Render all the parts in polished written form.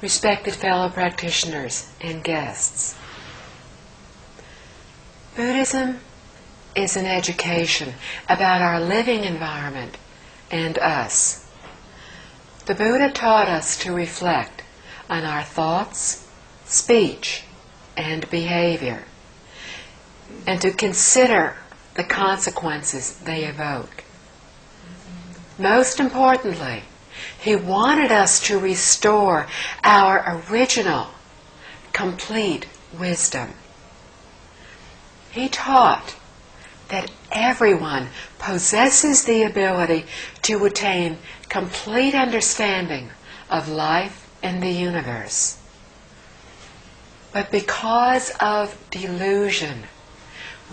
respected fellow practitioners and guests. Buddhism is an education about our living environment and us. The Buddha taught us to reflect on our thoughts, speech, and behavior, and to consider the consequences they evoke. Most importantly, he wanted us to restore our original, complete wisdom. He taught that everyone possesses the ability to attain complete understanding of life and the universe. But because of delusion,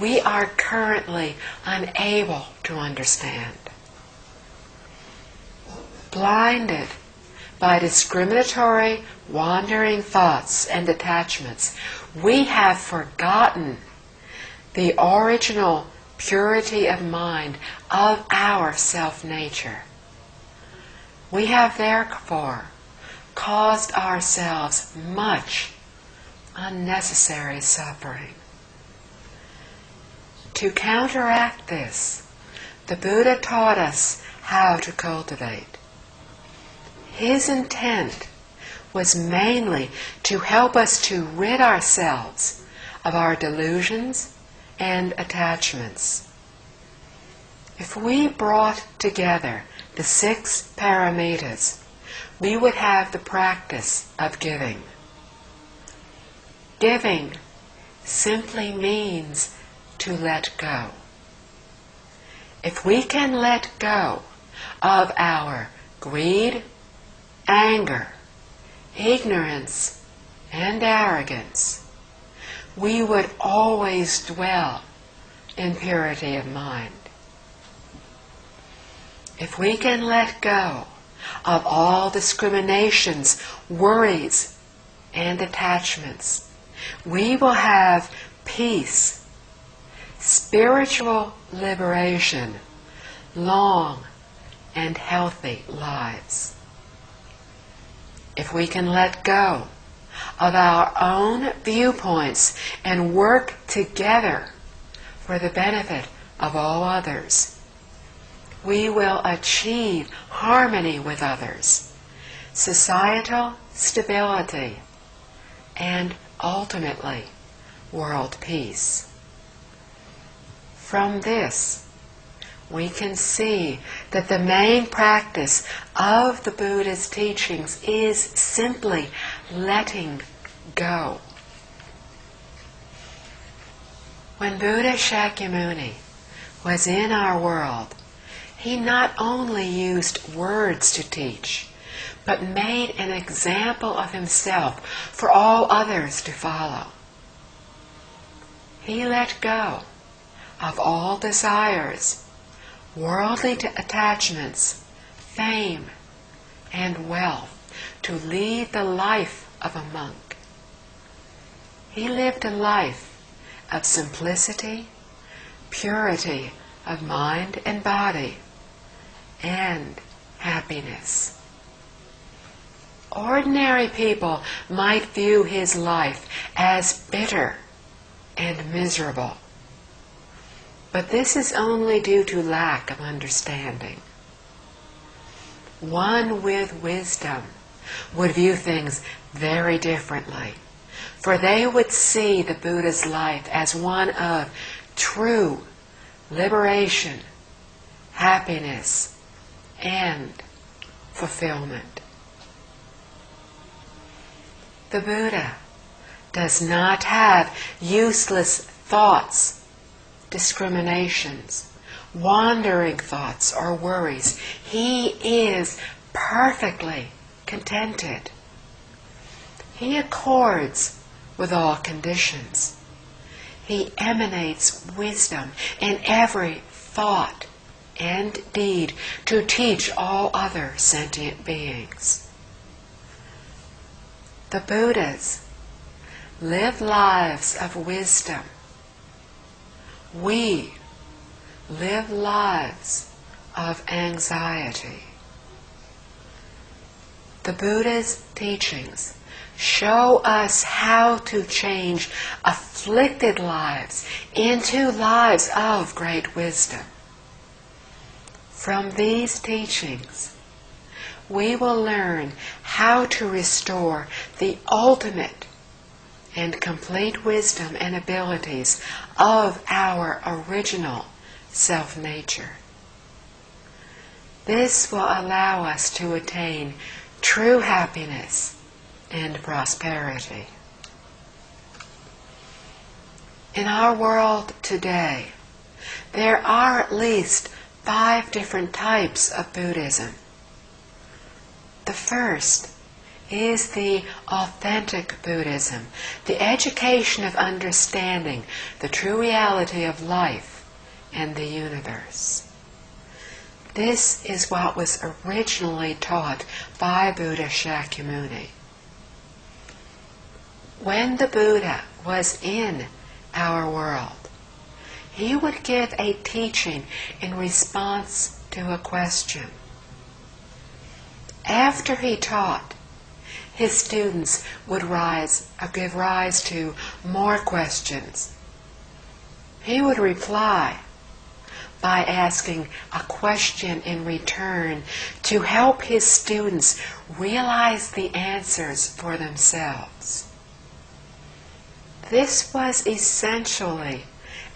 we are currently unable to understand. Blinded by discriminatory, wandering thoughts and attachments, we have forgotten the original purity of mind of our self-nature. We have therefore caused ourselves much unnecessary suffering. To counteract this, the Buddha taught us how to cultivate. His intent was mainly to help us to rid ourselves of our delusions and attachments. If we brought together the 6 paramitas, we would have the practice of giving. Giving simply means to let go. If we can let go of our greed, anger, ignorance, and arrogance, we would always dwell in purity of mind. If we can let go of all discriminations, worries, and attachments, we will have peace, spiritual liberation, long and healthy lives. If we can let go of our own viewpoints and work together for the benefit of all others, we will achieve harmony with others, societal stability, and ultimately world peace. From this, we can see that the main practice of the Buddha's teachings is simply letting go. When Buddha Shakyamuni was in our world, he not only used words to teach, but made an example of himself for all others to follow. He let go of all desires, worldly attachments, fame, and wealth to lead the life of a monk. He lived a life of simplicity, purity of mind and body, and happiness. Ordinary people might view his life as bitter and miserable, but this is only due to lack of understanding. One with wisdom would view things very differently, for they would see the Buddha's life as one of true liberation, happiness, and fulfillment. The Buddha does not have useless thoughts, discriminations, wandering thoughts, or worries. He is perfectly contented. He accords with all conditions. He emanates wisdom in every thought and deed to teach all other sentient beings. The Buddhas live lives of wisdom. We live lives of anxiety. The Buddha's teachings show us how to change afflicted lives into lives of great wisdom. From these teachings, we will learn how to restore the ultimate and complete wisdom and abilities of our original self-nature. This will allow us to attain true happiness and prosperity. In our world today, there are at least 5 different types of Buddhism. The first is the authentic Buddhism, the education of understanding the true reality of life and the universe. This is what was originally taught by Buddha Shakyamuni. When the Buddha was in our world, he would give a teaching in response to a question. After he taught, his students would give rise to more questions. He would reply by asking a question in return to help his students realize the answers for themselves. This was essentially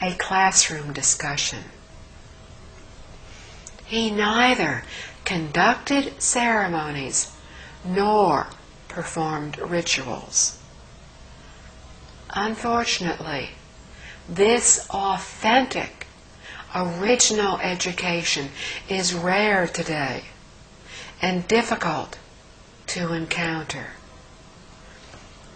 a classroom discussion. He neither conducted ceremonies nor performed rituals. Unfortunately, this authentic, original education is rare today and difficult to encounter.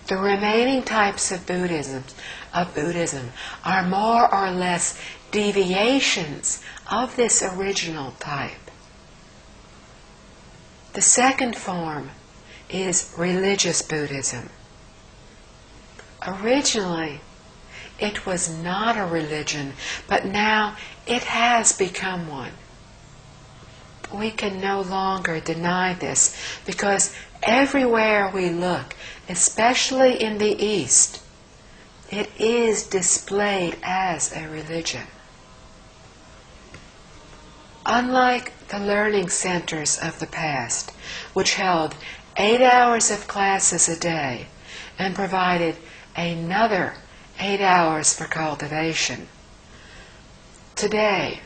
The remaining types of Buddhism are more or less deviations of this original type. The second form is religious Buddhism. Originally, it was not a religion, but now it has become one. We can no longer deny this because everywhere we look, especially in the East, it is displayed as a religion. Unlike the learning centers of the past, which held 8 hours of classes a day and provided another 8 hours for cultivation, today,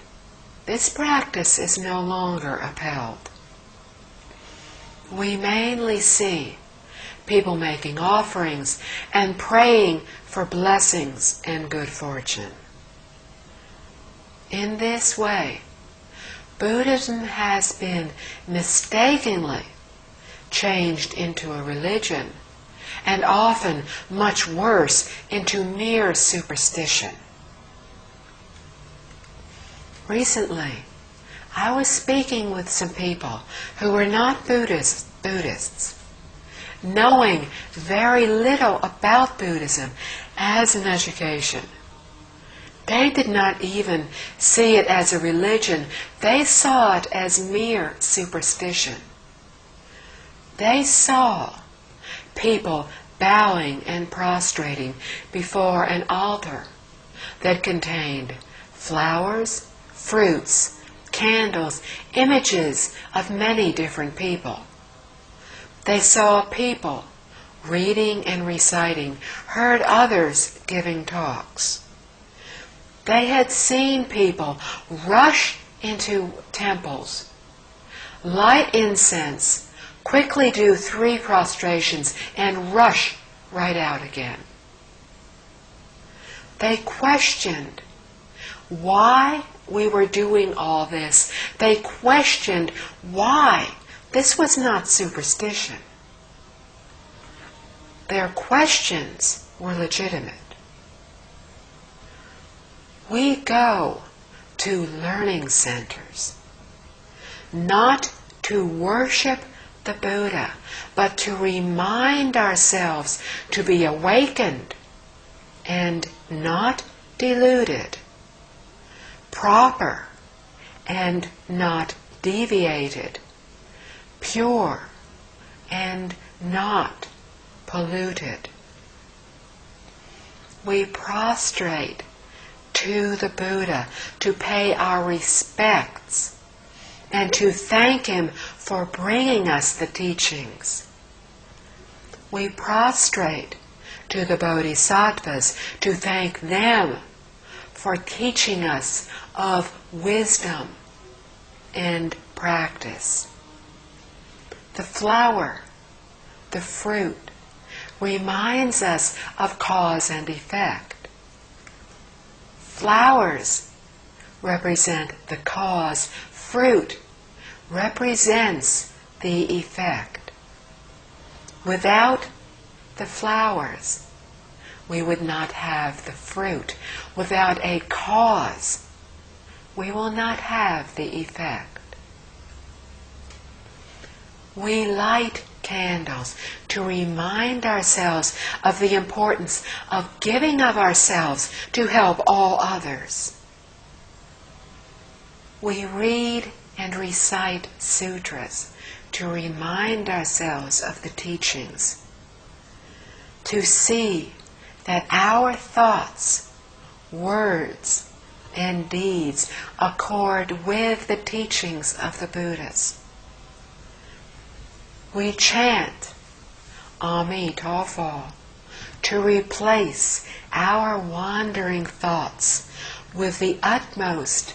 this practice is no longer upheld. We mainly see people making offerings and praying for blessings and good fortune. In this way, Buddhism has been mistakenly changed into a religion, and often, much worse, into mere superstition. Recently, I was speaking with some people who were not Buddhists, knowing very little about Buddhism as an education. They did not even see it as a religion. They saw it as mere superstition. They saw people bowing and prostrating before an altar that contained flowers, fruits, candles, images of many different people. They saw people reading and reciting, heard others giving talks. They had seen people rush into temples, light incense, quickly do 3 prostrations, and rush right out again. They questioned why we were doing all this. They questioned why this was not superstition. Their questions were legitimate. We go to learning centers not to worship the Buddha, but to remind ourselves to be awakened and not deluded, proper and not deviated, pure and not polluted. We prostrate to the Buddha to pay our respects and to thank him for bringing us the teachings. We prostrate to the Bodhisattvas to thank them for teaching us of wisdom and practice. The flower, the fruit, reminds us of cause and effect. Flowers represent the cause. Fruit represents the effect. Without the flowers, we would not have the fruit. Without a cause, we will not have the effect. We light candles to remind ourselves of the importance of giving of ourselves to help all others. We read and recite sutras to remind ourselves of the teachings, to see that our thoughts, words, and deeds accord with the teachings of the Buddhas. We chant AMITUOFO to replace our wandering thoughts with the utmost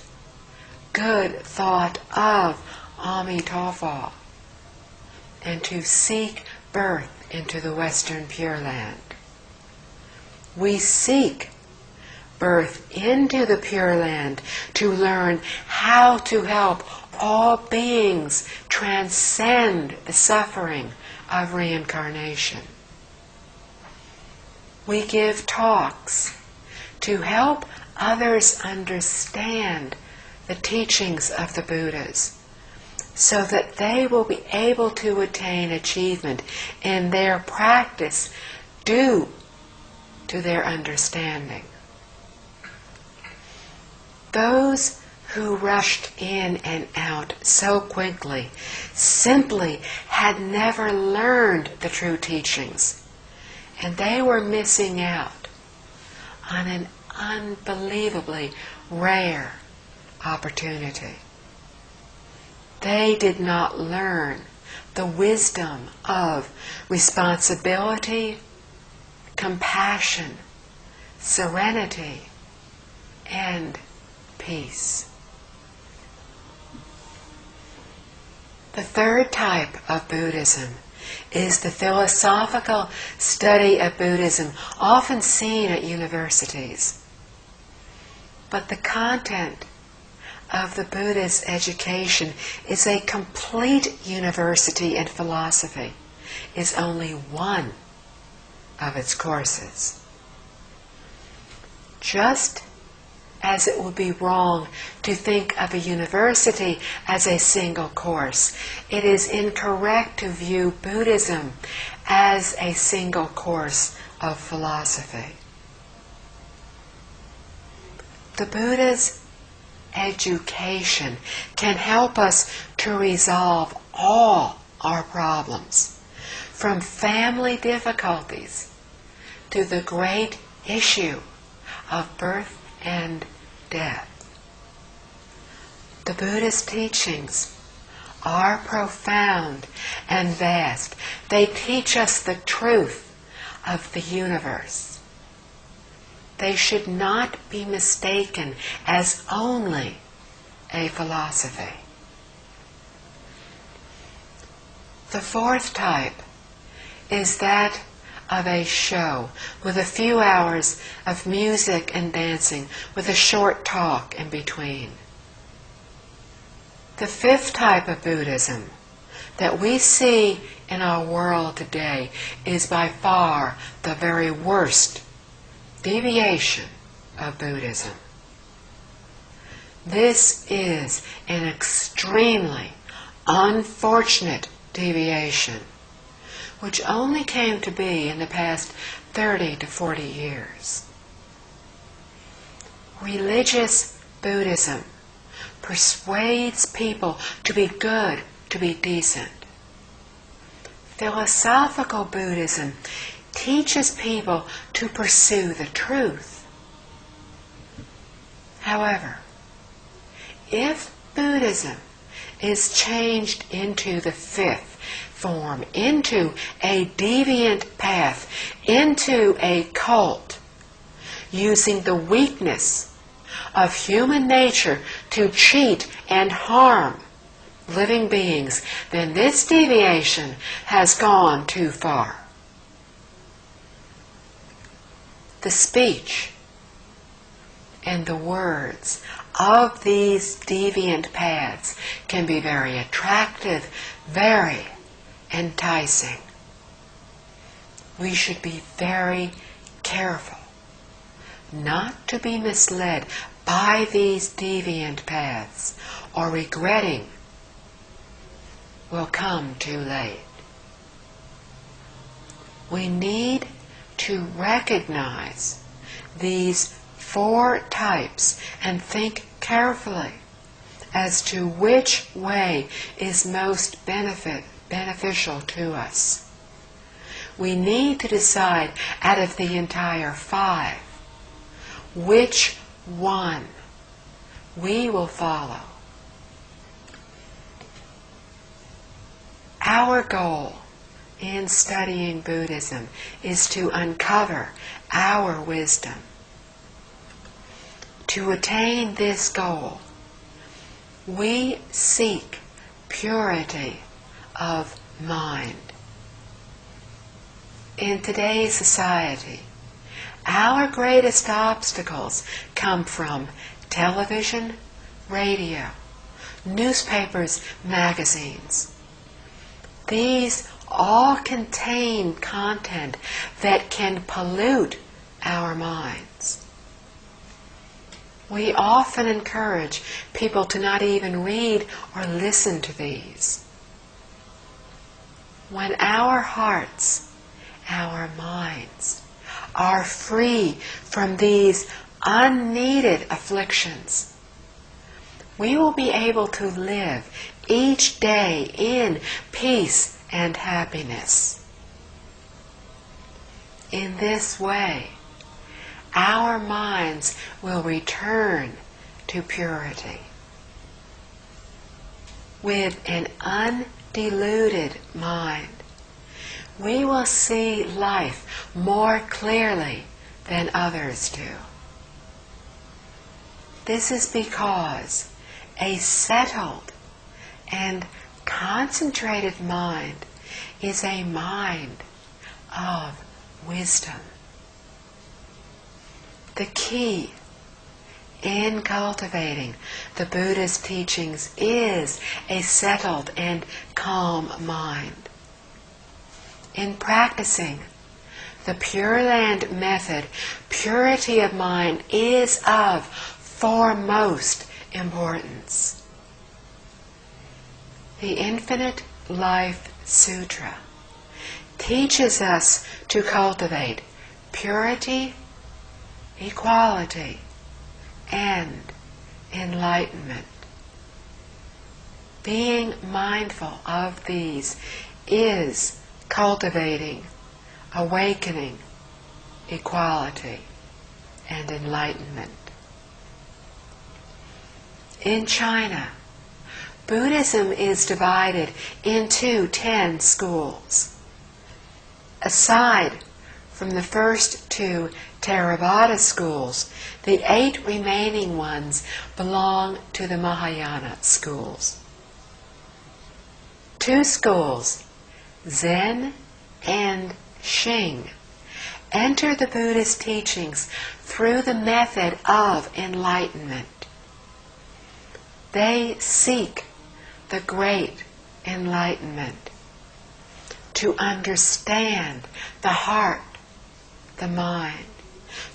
good thought of AMITUOFO, and to seek birth into the Western Pure Land. We seek birth into the Pure Land to learn how to help all beings transcend the suffering of reincarnation. We give talks to help others understand the teachings of the Buddhas, so that they will be able to attain achievement in their practice due to their understanding. Those who rushed in and out so quickly simply had never learned the true teachings, and they were missing out on an unbelievably rare opportunity. They did not learn the wisdom of responsibility, compassion, serenity, and peace. The third type of Buddhism is the philosophical study of Buddhism, often seen at universities. But the content of the Buddha's education is a complete university in philosophy, is only one of its courses. Just as it would be wrong to think of a university as a single course, it is incorrect to view Buddhism as a single course of philosophy. The Buddha's education can help us to resolve all our problems, from family difficulties to the great issue of birth and death. The Buddha's teachings are profound and vast. They teach us the truth of the universe. They should not be mistaken as only a philosophy. The fourth type is that of a show with a few hours of music and dancing with a short talk in between. The fifth type of Buddhism that we see in our world today is by far the very worst deviation of Buddhism. This is an extremely unfortunate deviation, which only came to be in the past 30 to 40 years. Religious Buddhism persuades people to be good, to be decent. Philosophical Buddhism teaches people to pursue the truth. However, if Buddhism is changed into the fifth form, into a deviant path, into a cult, using the weakness of human nature to cheat and harm living beings, then this deviation has gone too far. The speech and the words of these deviant paths can be very attractive, very enticing. We should be very careful not to be misled by these deviant paths, or regretting will come too late. We need to recognize these four types and think carefully as to which way is most beneficial to us. We need to decide out of the entire five which one we will follow. Our goal in studying Buddhism is to uncover our wisdom. To attain this goal, we seek purity of mind. In today's society, our greatest obstacles come from television, radio, newspapers, magazines. These all contain content that can pollute our minds. We often encourage people to not even read or listen to these. When our hearts, our minds, are free from these unneeded afflictions, we will be able to live each day in peace and happiness. In this way, our minds will return to purity. With an undiluted mind, we will see life more clearly than others do. This is because a settled and concentrated mind is a mind of wisdom. The key in cultivating the Buddha's teachings is a settled and calm mind. In practicing the Pure Land method, purity of mind is of foremost importance. The Infinite Life Sutra teaches us to cultivate purity, equality, and enlightenment. Being mindful of these is cultivating awakening, equality, and enlightenment. In China, Buddhism is divided into 10 schools. Aside from the first 2 Theravada schools, the 8 remaining ones belong to the Mahayana schools. 2 schools, Zen and Xing, enter the Buddhist teachings through the method of enlightenment. They seek the great enlightenment, to understand the heart, the mind,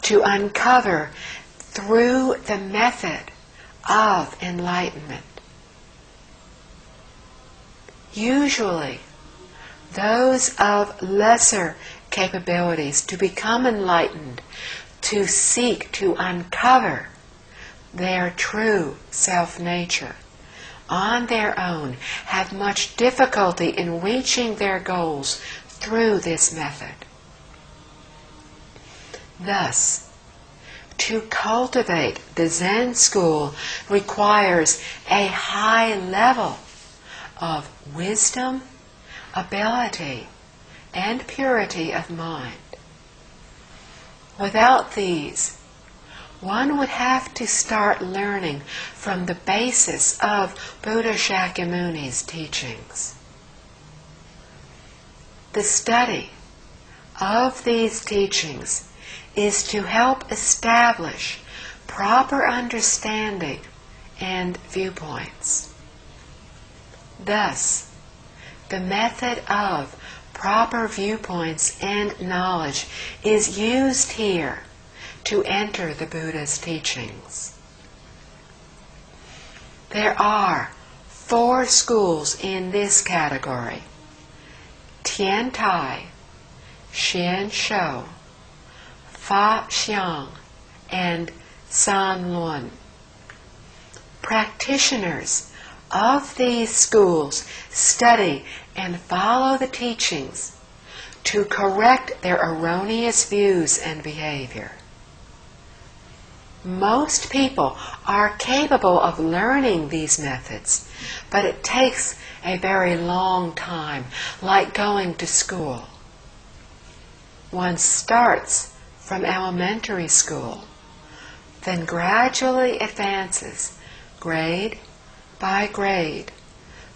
to uncover through the method of enlightenment. Usually, those of lesser capabilities to become enlightened, to seek to uncover their true self-nature, on their own have much difficulty in reaching their goals through this method. Thus, to cultivate the Zen school requires a high level of wisdom, ability, and purity of mind. Without these, one would have to start learning from the basis of Buddha Shakyamuni's teachings. The study of these teachings is to help establish proper understanding and viewpoints. Thus, the method of proper viewpoints and knowledge is used here to enter the Buddha's teachings. There are 4 schools in this category: Tian Tai, Xian Shou, Fa Xiang, and San Lun. Practitioners of these schools study and follow the teachings to correct their erroneous views and behavior. Most people are capable of learning these methods, but it takes a very long time, like going to school. One starts from elementary school, then gradually advances, grade by grade,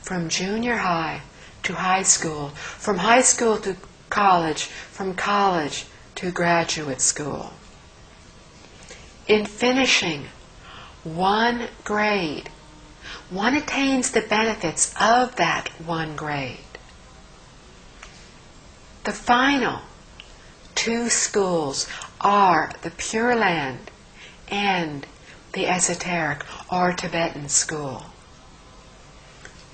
from junior high to high school, from high school to college, from college to graduate school. In finishing one grade, one attains the benefits of that one grade. The final 2 schools are the Pure Land and the esoteric or Tibetan school.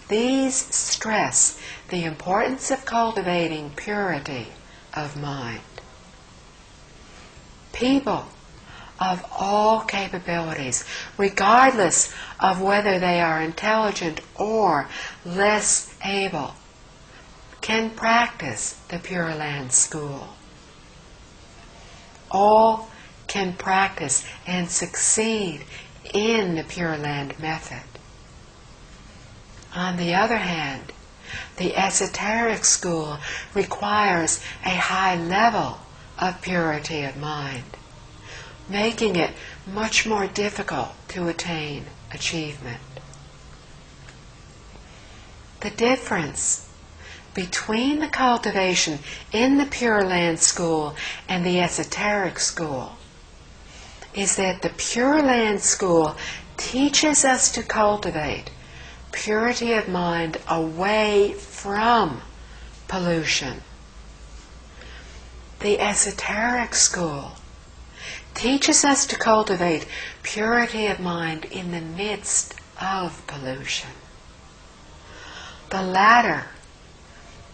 These stress the importance of cultivating purity of mind. People of all capabilities, regardless of whether they are intelligent or less able, can practice the Pure Land school. All can practice and succeed in the Pure Land method. On the other hand, the esoteric school requires a high level of purity of mind, making it much more difficult to attain achievement. The difference between the cultivation in the Pure Land school and the esoteric school is that the Pure Land school teaches us to cultivate purity of mind away from pollution. The esoteric school teaches us to cultivate purity of mind in the midst of pollution. The latter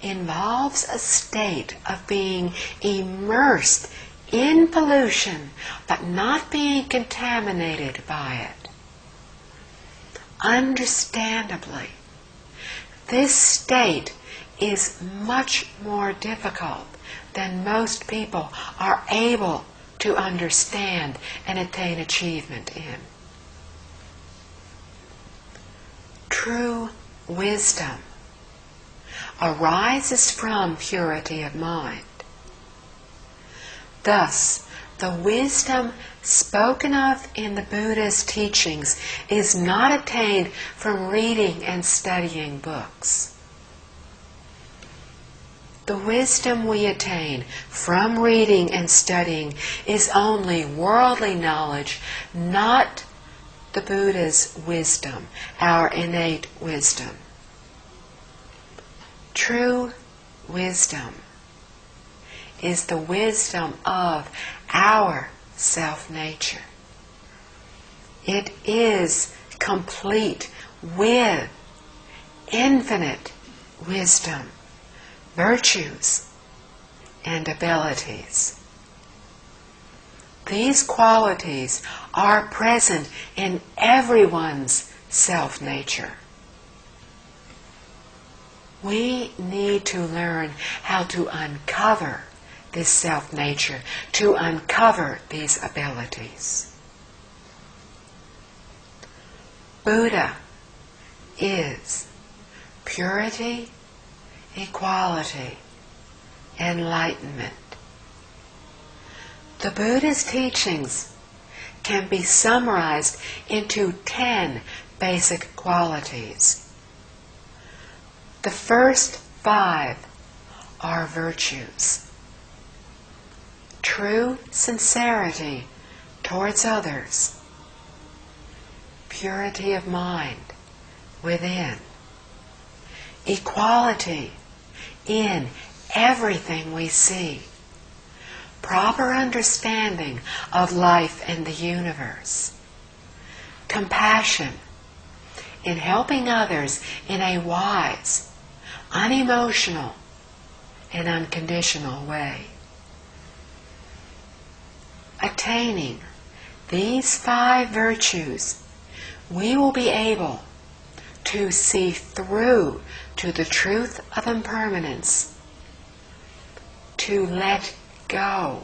involves a state of being immersed in pollution but not being contaminated by it. Understandably, this state is much more difficult than most people are able to understand and attain achievement in. True wisdom arises from purity of mind. Thus, the wisdom spoken of in the Buddha's teachings is not attained from reading and studying books. The wisdom we attain from reading and studying is only worldly knowledge, not the Buddha's wisdom, our innate wisdom. True wisdom is the wisdom of our self-nature. It is complete with infinite wisdom, virtues, and abilities. These qualities are present in everyone's self-nature. we need to learn how to uncover this self-nature, to uncover these abilities. Buddha is purity, equality, enlightenment. The Buddha's teachings can be summarized into 10 basic qualities. The first 5 are virtues. True sincerity towards others, purity of mind within, equality in everything we see, proper understanding of life and the universe, compassion in helping others in a wise, unemotional, and unconditional way. Attaining these 5 virtues, we will be able to see through to the truth of impermanence, to let go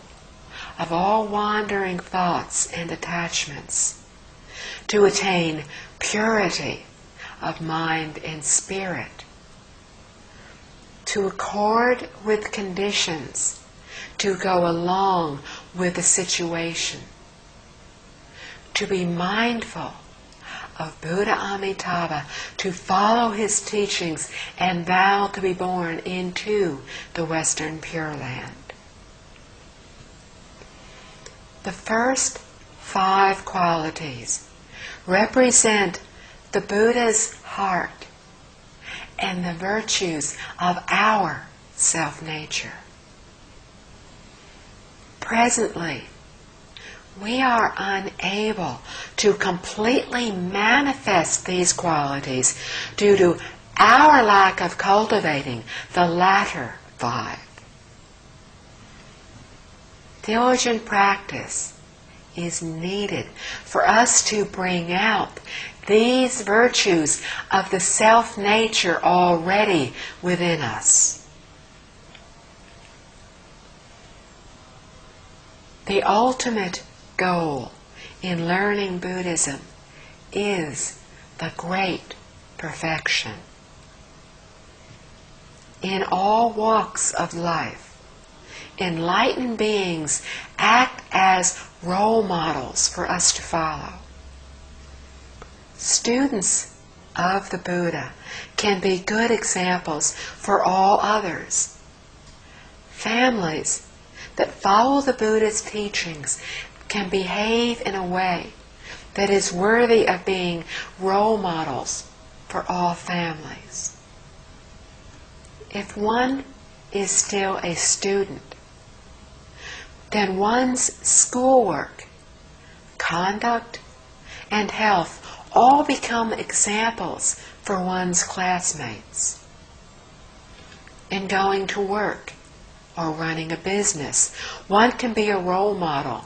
of all wandering thoughts and attachments, to attain purity of mind and spirit, to accord with conditions, to go along with the situation, to be mindful of Buddha Amitabha, to follow his teachings and vow to be born into the Western Pure Land. The first 5 qualities represent the Buddha's heart and the virtues of our self-nature. Presently, we are unable to completely manifest these qualities due to our lack of cultivating the latter 5. Diligent practice is needed for us to bring out these virtues of the self-nature already within us. The ultimate goal in learning Buddhism is the great perfection. In all walks of life, enlightened beings act as role models for us to follow. Students of the Buddha can be good examples for all others. Families that follow the Buddha's teachings can behave in a way that is worthy of being role models for all families. If one is still a student, then one's schoolwork, conduct, and health all become examples for one's classmates. In going to work or running a business, one can be a role model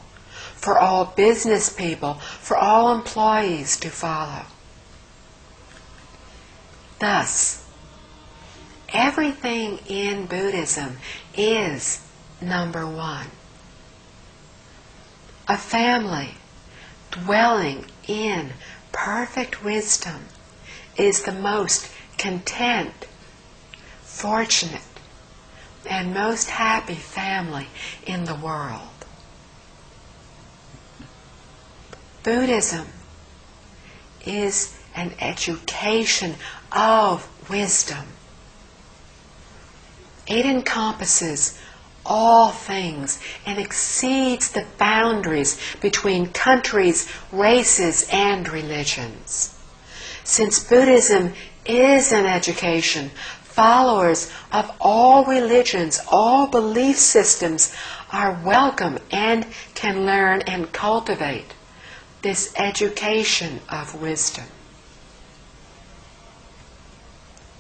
for all business people, for all employees to follow. Thus, everything in Buddhism is number 1. A family dwelling in perfect wisdom is the most content, fortunate, and most happy family in the world. Buddhism is an education of wisdom. It encompasses all things and exceeds the boundaries between countries, races, and religions. Since Buddhism is an education, followers of all religions, all belief systems are welcome and can learn and cultivate this education of wisdom.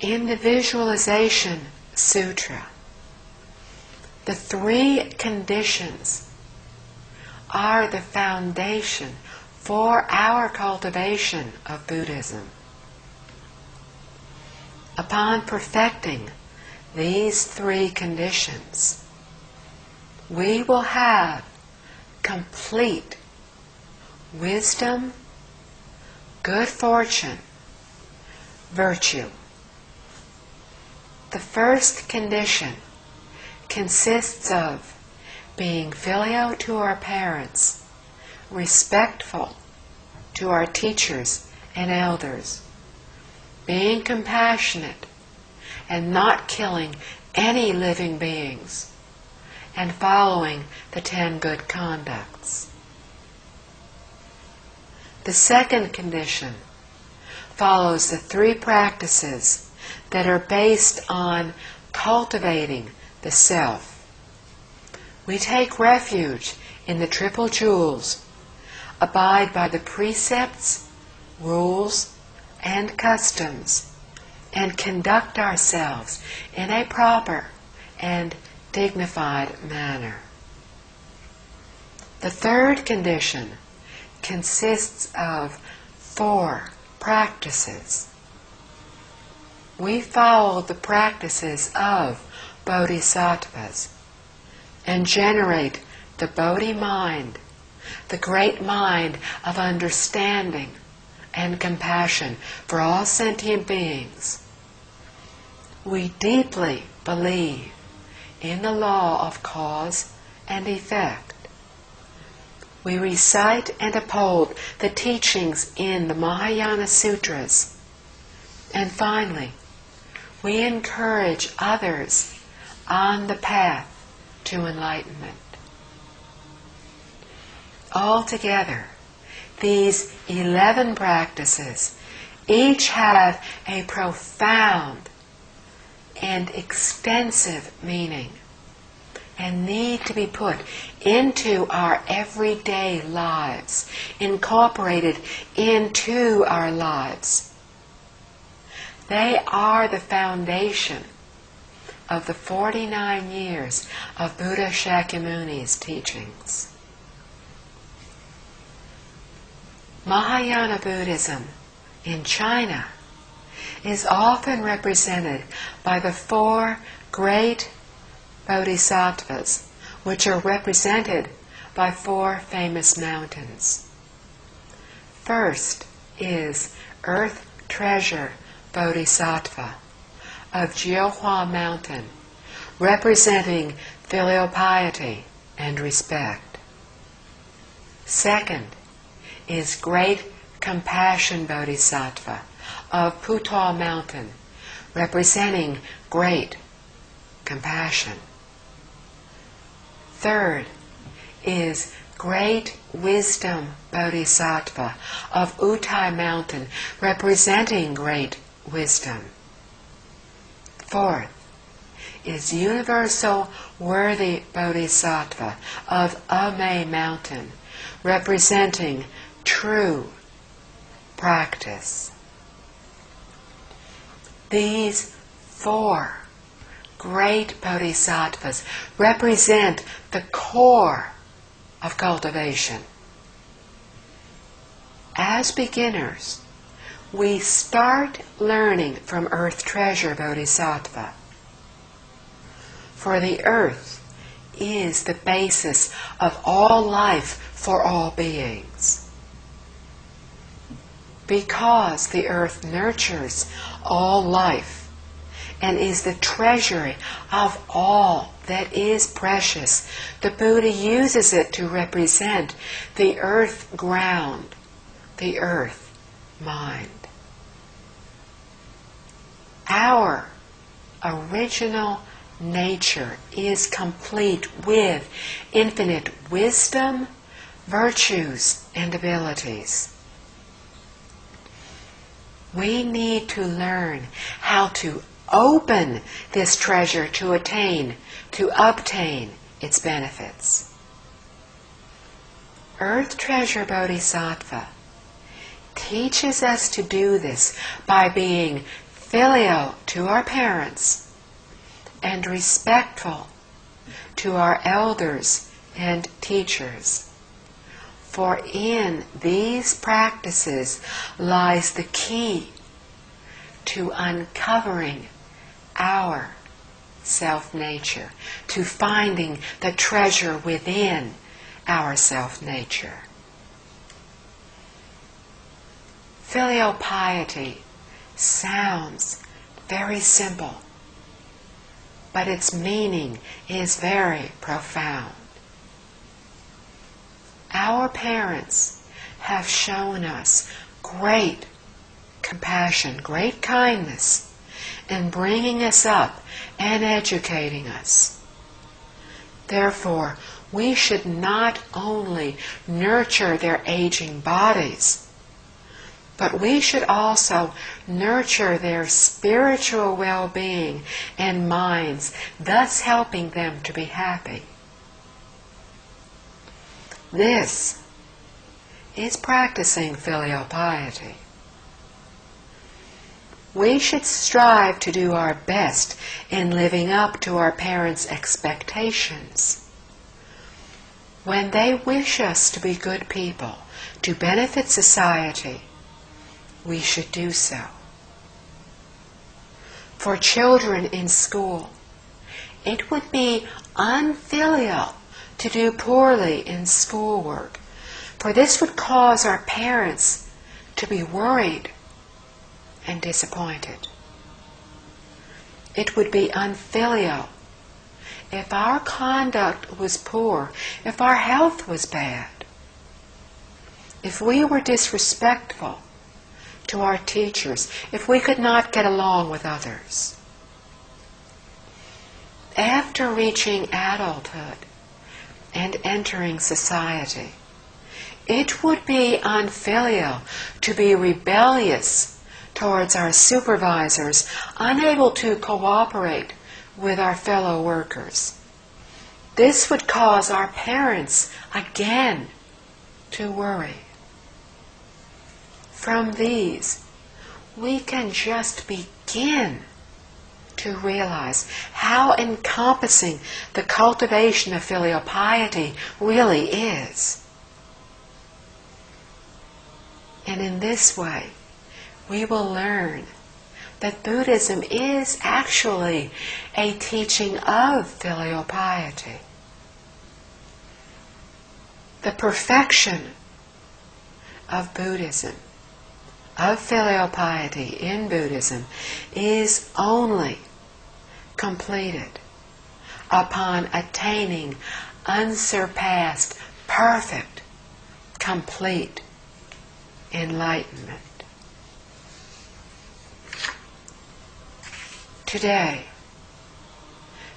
In the Visualization Sutra, the 3 conditions are the foundation for our cultivation of Buddhism. upon perfecting these three conditions, we will have complete wisdom, good fortune, virtue. The first condition consists of being filial to our parents, respectful to our teachers and elders, being compassionate and not killing any living beings, and following the 10 good conducts. The second condition follows the 3 practices that are based on cultivating the self. We take refuge in the Triple Jewels, abide by the precepts, rules, and customs, and conduct ourselves in a proper and dignified manner. The third condition consists of 4 practices. We follow the practices of bodhisattvas and generate the Bodhi mind, the great mind of understanding and compassion for all sentient beings. We deeply believe in the law of cause and effect. We recite and uphold the teachings in the Mahayana Sutras. And finally, we encourage others on the path to enlightenment. Altogether, these 11 practices each have a profound and extensive meaning and need to be put into our everyday lives, incorporated into our lives. They are the foundation of the 49 years of Buddha Shakyamuni's teachings. Mahayana Buddhism in China is often represented by the 4 great bodhisattvas, which are represented by 4 famous mountains. First is Earth Treasure Bodhisattva of Jiuhua Mountain, representing filial piety and respect. Second is Great Compassion Bodhisattva of Putao Mountain, representing great compassion. Third is Great Wisdom Bodhisattva of Utai Mountain, representing great wisdom. Fourth is Universal Worthy Bodhisattva of Ame Mountain, representing true practice. These 4 great bodhisattvas represent the core of cultivation. As beginners, we start learning from Earth Treasure Bodhisattva. For the earth is the basis of all life for all beings. Because the earth nurtures all life and is the treasury of all that is precious, the Buddha uses it to represent the earth ground, the earth mind. Our original nature is complete with infinite wisdom, virtues, and abilities. We need to learn how to open this treasure to obtain its benefits. Earth Treasure Bodhisattva teaches us to do this by being filial to our parents and respectful to our elders and teachers. For in these practices lies the key to uncovering our self-nature, to finding the treasure within our self-nature. Filial piety sounds very simple, but its meaning is very profound. Our parents have shown us great compassion, great kindness in bringing us up and educating us. Therefore, we should not only nurture their aging bodies, but we should also nurture their spiritual well-being and minds, thus helping them to be happy. This is practicing filial piety. We should strive to do our best in living up to our parents' expectations. When they wish us to be good people, to benefit society, we should do so. For children in school, it would be unfilial to do poorly in schoolwork, for this would cause our parents to be worried and disappointed. It would be unfilial if our conduct was poor, if our health was bad, if we were disrespectful to our teachers, if we could not get along with others. After reaching adulthood and entering society, it would be unfilial to be rebellious towards our supervisors, unable to cooperate with our fellow workers. This would cause our parents again to worry. From these, we can just begin to realize how encompassing the cultivation of filial piety really is. And in this way, we will learn that Buddhism is actually a teaching of filial piety. The perfection of Buddhism, of filial piety in Buddhism, is only completed upon attaining unsurpassed, perfect, complete enlightenment. Today,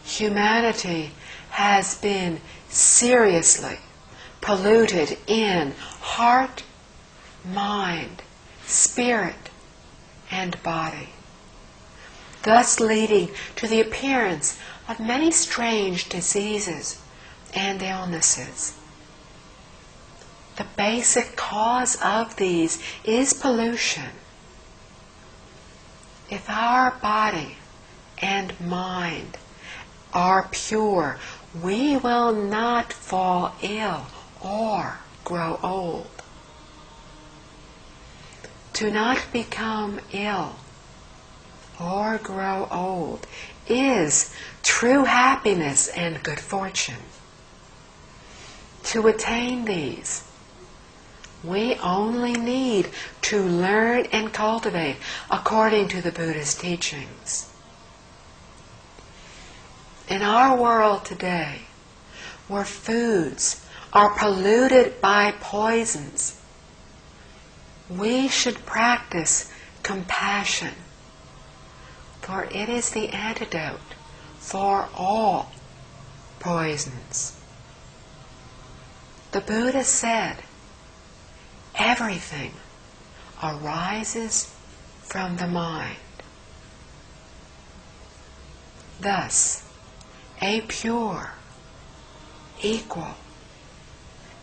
humanity has been seriously polluted in heart, mind, spirit, and body, thus leading to the appearance of many strange diseases and illnesses. The basic cause of these is pollution. If our body and mind are pure, we will not fall ill or grow old. To not become ill or grow old is true happiness and good fortune. To attain these, we only need to learn and cultivate according to the Buddha's teachings. In our world today, where foods are polluted by poisons, we should practice compassion, for it is the antidote for all poisons. The Buddha said, everything arises from the mind. Thus, a pure, equal,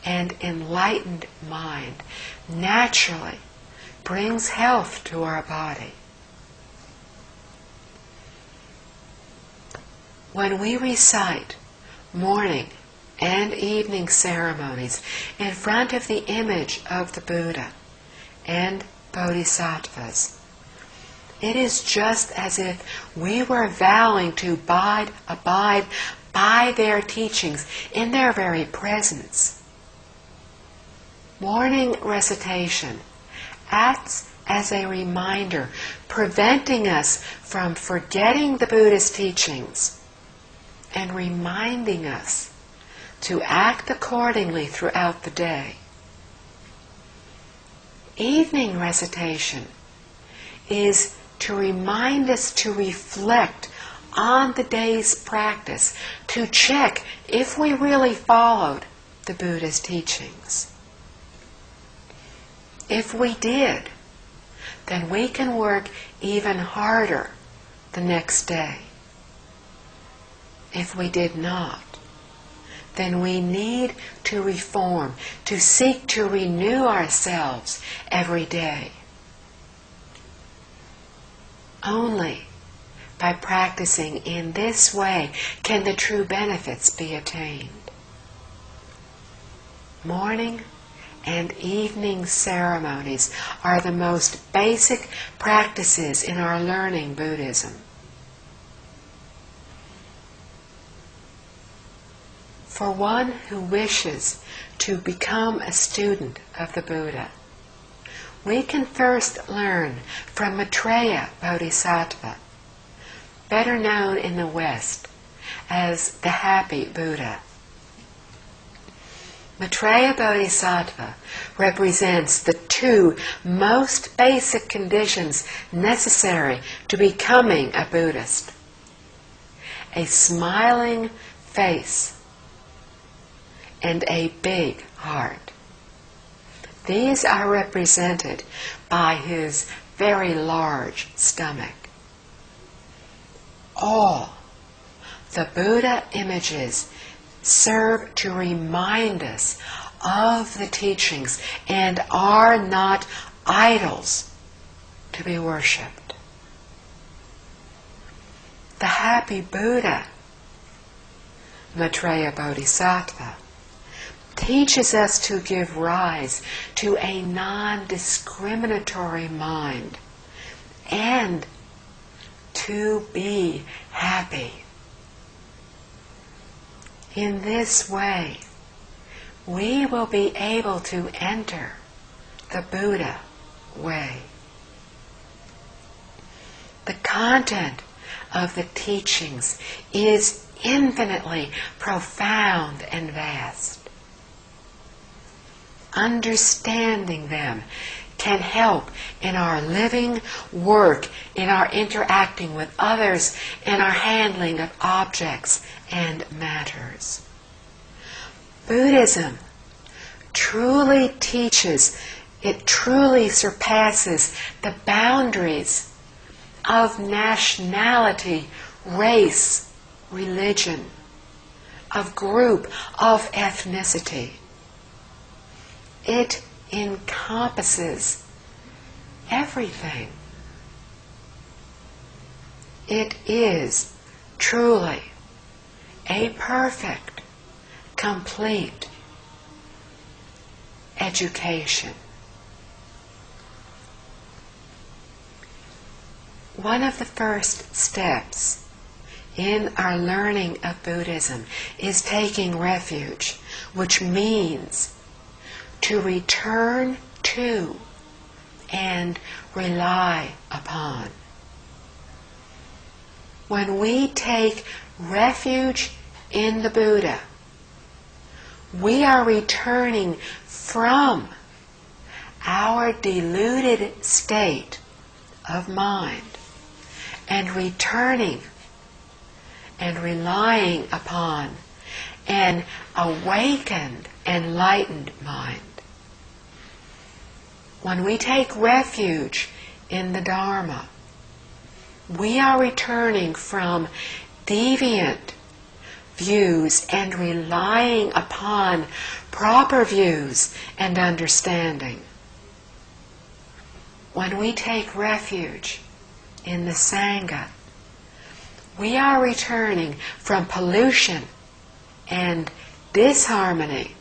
and enlightened mind naturally brings health to our body. When we recite morning and evening ceremonies in front of the image of the Buddha and Bodhisattvas, It is just as if we were vowing to abide by their teachings in their very presence. Morning recitation acts as a reminder, preventing us from forgetting the Buddha's teachings and reminding us to act accordingly throughout the day. Evening recitation is to remind us to reflect on the day's practice, to check if we really followed the Buddha's teachings. If we did, then we can work even harder the next day. If we did not, then we need to reform, to seek to renew ourselves every day. Only by practicing in this way can the true benefits be attained. Morning and evening ceremonies are the most basic practices in our learning Buddhism. For one who wishes to become a student of the Buddha, we can first learn from Maitreya Bodhisattva, better known in the West as the Happy Buddha. Maitreya Bodhisattva represents the two most basic conditions necessary to becoming a Buddhist: a smiling face and a big heart. These are represented by his very large stomach. All the Buddha images serve to remind us of the teachings and are not idols to be worshipped. The Happy Buddha, Maitreya Bodhisattva, teaches us to give rise to a non-discriminatory mind and to be happy. In this way, we will be able to enter the Buddha way. The content of the teachings is infinitely profound and vast. Understanding them can help in our living, work, in our interacting with others, in our handling of objects and matters. Buddhism truly teaches, it truly surpasses the boundaries of nationality, race, religion, of group, of ethnicity. It encompasses everything. It is truly a perfect, complete education. One of the first steps in our learning of Buddhism is taking refuge, which means to return to and rely upon. When we take refuge in the Buddha, we are returning from our deluded state of mind and returning and relying upon an awakened, enlightened mind. When we take refuge in the Dharma, we are returning from deviant views and relying upon proper views and understanding. When we take refuge in the Sangha, we are returning from pollution and disharmony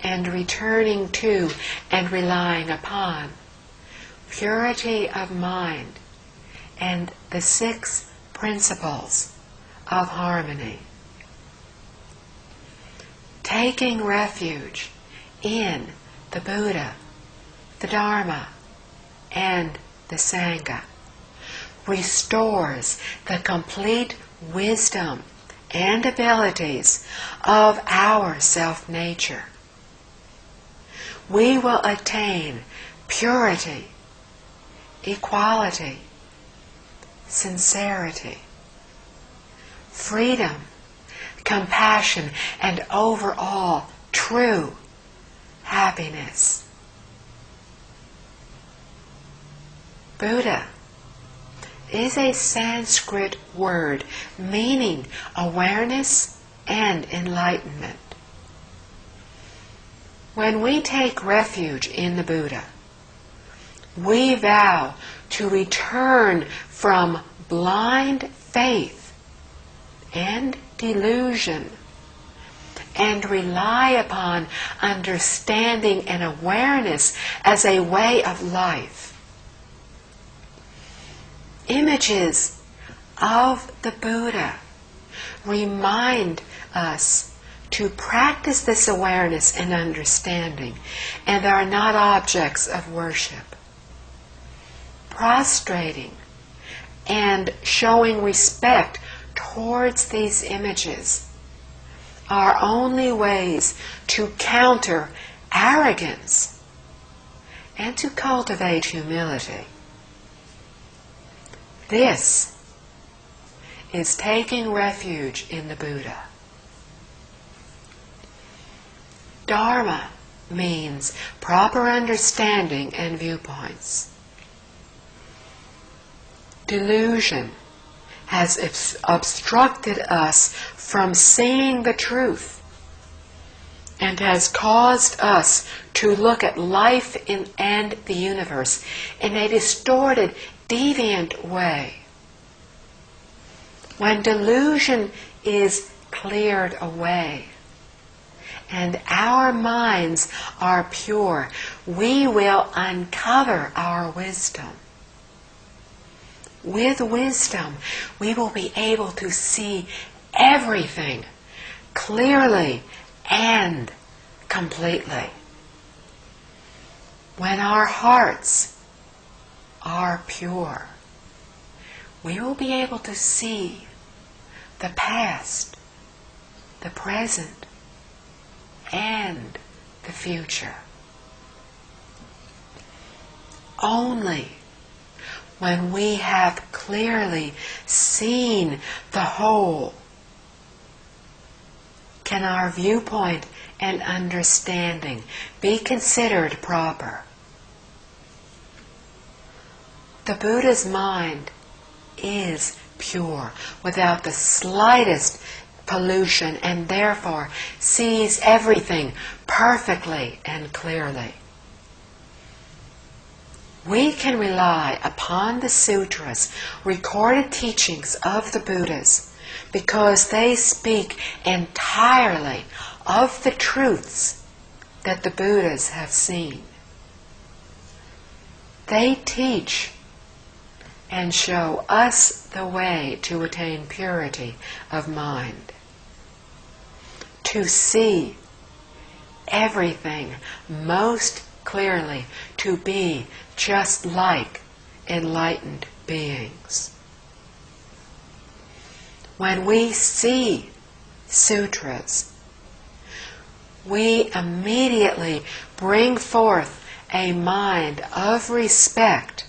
and returning to and relying upon purity of mind, and the 6 principles of harmony. Taking refuge in the Buddha, the Dharma, and the Sangha restores the complete wisdom and abilities of our self-nature. We will attain purity, equality, sincerity, freedom, compassion, and overall true happiness. Buddha is a Sanskrit word meaning awareness and enlightenment. When we take refuge in the Buddha, we vow to return from blind faith and delusion and rely upon understanding and awareness as a way of life. Images of the Buddha remind us to practice this awareness and understanding, and are not objects of worship. Prostrating and showing respect towards these images are only ways to counter arrogance and to cultivate humility. This is taking refuge in the Buddha. Dharma means proper understanding and viewpoints. Delusion has obstructed us from seeing the truth and has caused us to look at life and the universe in a distorted, deviant way. When delusion is cleared away and our minds are pure, we will uncover our wisdom. With wisdom, we will be able to see everything clearly and completely. When our hearts are pure, we will be able to see the past, the present, and the future. Only when we have clearly seen the whole can our viewpoint and understanding be considered proper. The Buddha's mind is pure, without the slightest pollution, and therefore sees everything perfectly and clearly. We can rely upon the sutras, recorded teachings of the Buddhas, because they speak entirely of the truths that the Buddhas have seen. They teach and show us the way to attain purity of mind, to see everything most clearly, to be just like enlightened beings. When we see sutras, we immediately bring forth a mind of respect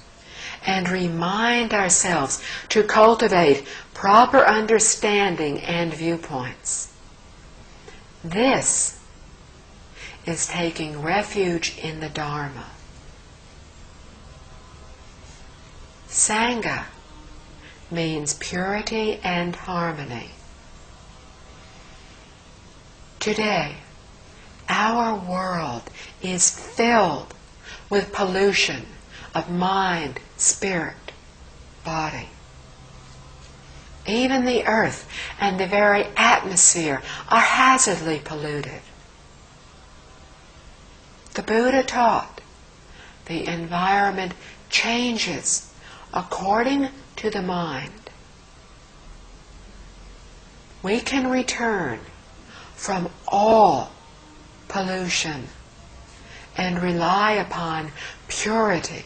and remind ourselves to cultivate proper understanding and viewpoints. This is taking refuge in the Dharma. Sangha means purity and harmony. Today, our world is filled with pollution of mind, spirit, body. Even the earth and the very atmosphere are hazardly polluted. The Buddha taught the environment changes according to the mind, we can return from all pollution and rely upon purity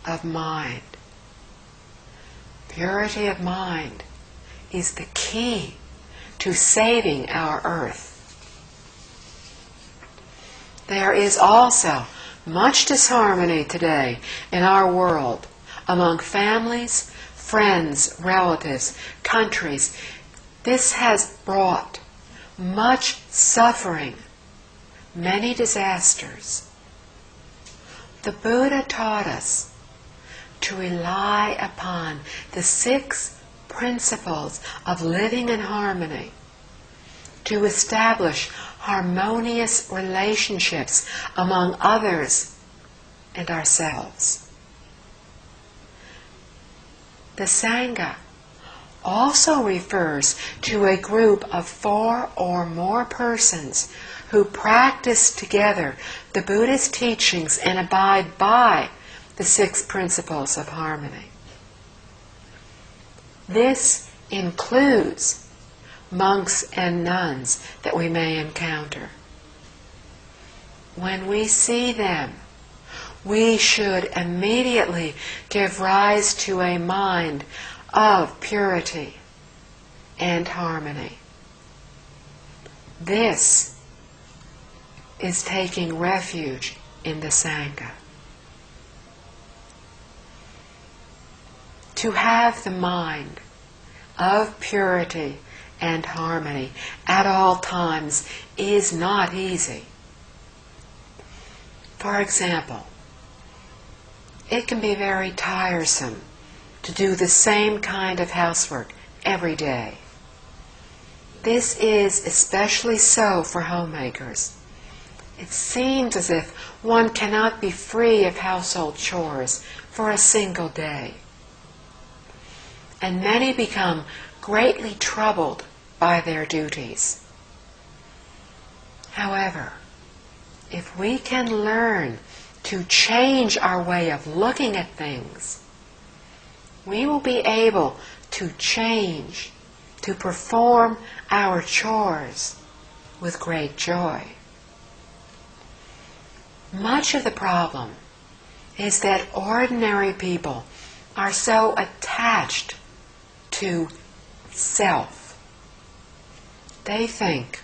of mind. Purity of mind is the key to saving our earth. There is also much disharmony today in our world among families, friends, relatives, countries. This has brought much suffering, many disasters. The Buddha taught us to rely upon the 6 principles of living in harmony, to establish harmonious relationships among others and ourselves. The Sangha also refers to a group of 4 or more persons who practice together the Buddha's teachings and abide by the 6 principles of harmony. This includes monks and nuns that we may encounter. When we see them, we should immediately give rise to a mind of purity and harmony. This is taking refuge in the Sangha. To have the mind of purity and harmony at all times is not easy. For example, it can be very tiresome to do the same kind of housework every day. This is especially so for homemakers. It seems as if one cannot be free of household chores for a single day. And many become greatly troubled by their duties. However, if we can learn to change our way of looking at things, we will be able to change, to perform our chores with great joy. Much of the problem is that ordinary people are so attached to self. They think,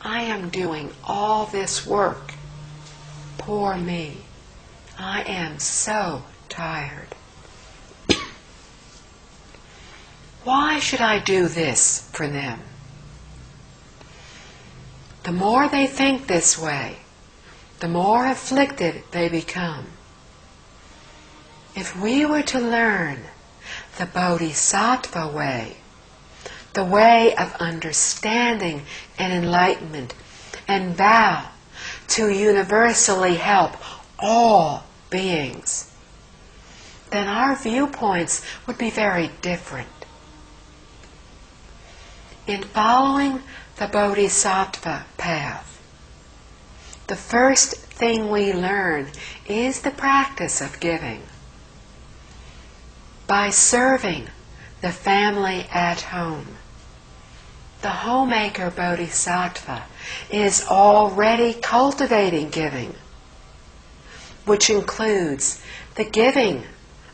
I am doing all this work. Poor me. I am so tired. Why should I do this for them? The more they think this way, the more afflicted they become. If we were to learn the Bodhisattva way, the way of understanding and enlightenment, and vow to universally help all beings, then our viewpoints would be very different. In following the Bodhisattva path, the first thing we learn is the practice of giving. By serving the family at home, the homemaker Bodhisattva is already cultivating giving, which includes the giving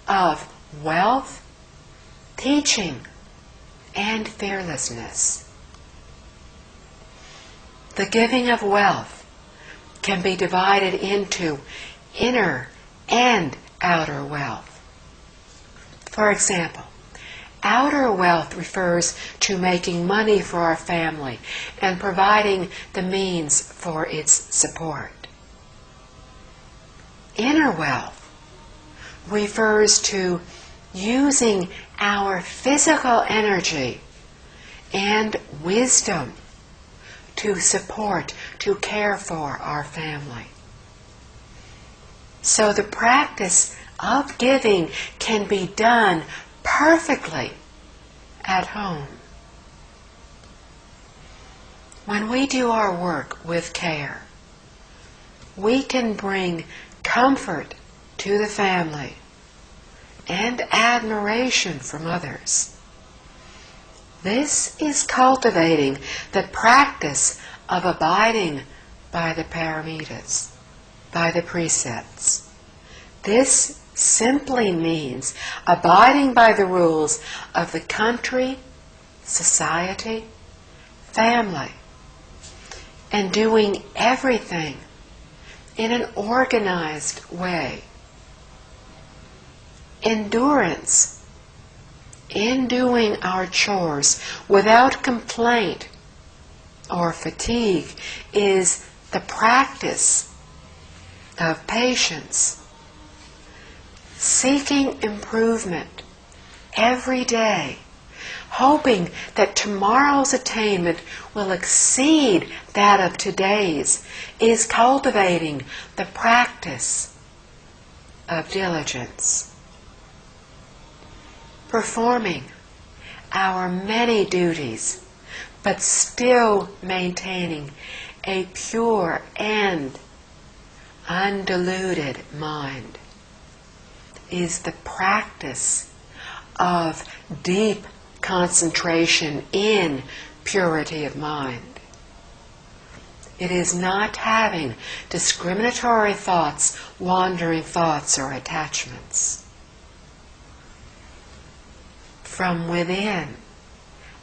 of wealth, teaching, and fearlessness. The giving of wealth can be divided into inner and outer wealth. For example, outer wealth refers to making money for our family and providing the means for its support. Inner wealth refers to using our physical energy and wisdom to support, to care for our family. So the practice of giving can be done perfectly at home. When we do our work with care, we can bring comfort to the family and admiration from others. This is cultivating the practice of abiding by the paramitas, by the precepts. This simply means abiding by the rules of the country, society, family, and doing everything in an organized way. Endurance in doing our chores without complaint or fatigue is the practice of patience. Seeking improvement every day, hoping that tomorrow's attainment will exceed that of today's, is cultivating the practice of diligence. Performing our many duties, but still maintaining a pure and undiluted mind, is the practice of deep concentration in purity of mind. It is not having discriminatory thoughts, wandering thoughts, or attachments. From within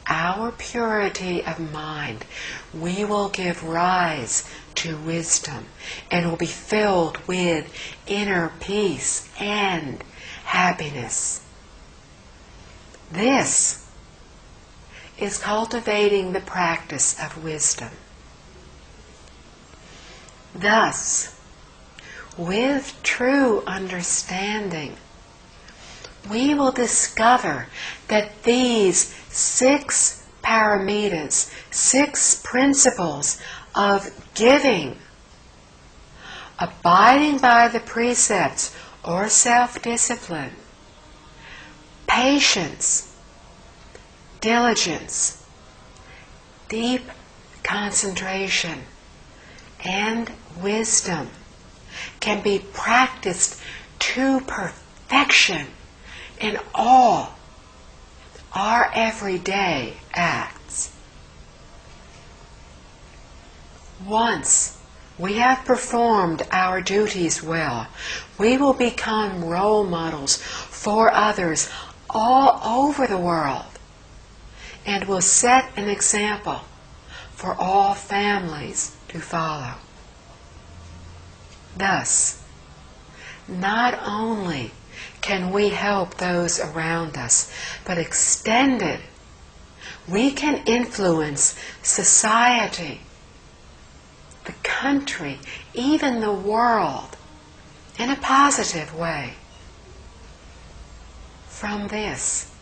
our purity of mind, we will give rise to wisdom and will be filled with inner peace and happiness. This is cultivating the practice of wisdom. Thus, with true understanding, we will discover that these 6 paramitas, 6 principles of giving, abiding by the precepts or self-discipline, patience, diligence, deep concentration, and wisdom can be practiced to perfection in all our everyday acts. Once we have performed our duties well, we will become role models for others all over the world and will set an example for all families to follow. Thus, not only can we help those around us, but extended, we can influence society, the country, even the world, in a positive way. From this,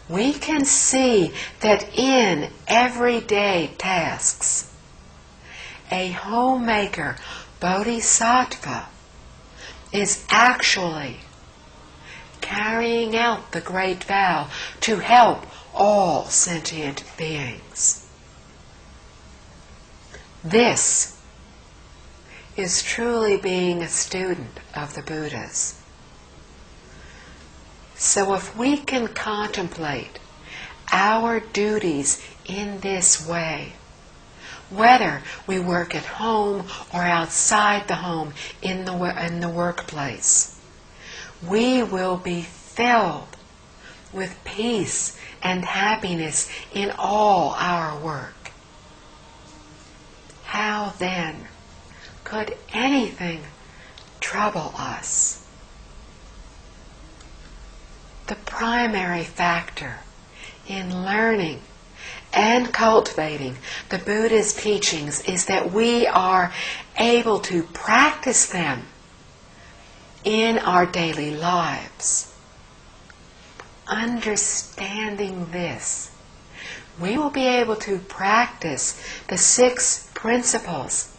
we can see that in everyday tasks, a homemaker bodhisattva is actually carrying out the great vow to help all sentient beings. This is truly being a student of the Buddhas. So if we can contemplate our duties in this way, whether we work at home or outside the home in the workplace, we will be filled with peace and happiness in all our work. How then could anything trouble us? The primary factor in learning and cultivating the Buddha's teachings is that we are able to practice them in our daily lives. Understanding this, we will be able to practice the 6 principles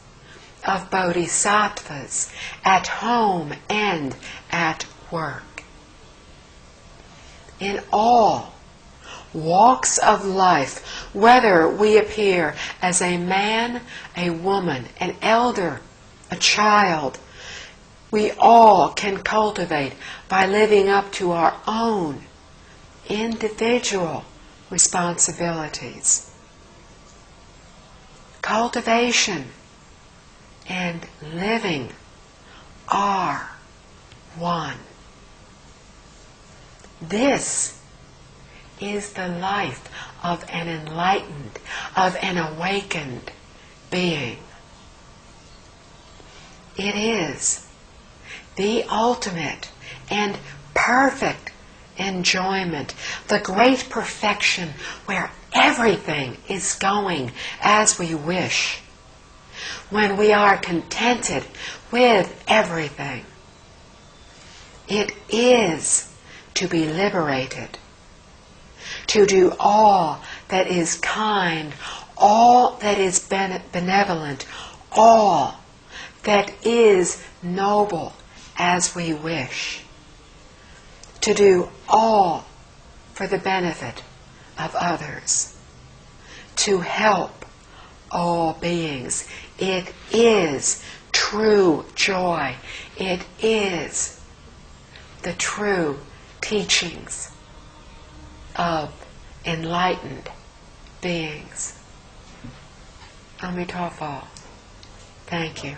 of bodhisattvas at home and at work. In all walks of life, whether we appear as a man, a woman, an elder, a child, we all can cultivate by living up to our own individual responsibilities. Cultivation and living are one. This is the life of an enlightened, of an awakened being. It is the ultimate and perfect enjoyment, the great perfection where everything is going as we wish, when we are contented with everything. It is to be liberated, to do all that is kind, all that is benevolent, all that is noble as we wish, to do all for the benefit of others, to help all beings. It is true joy. It is the true teachings of enlightened beings. AMITUOFO. Thank you.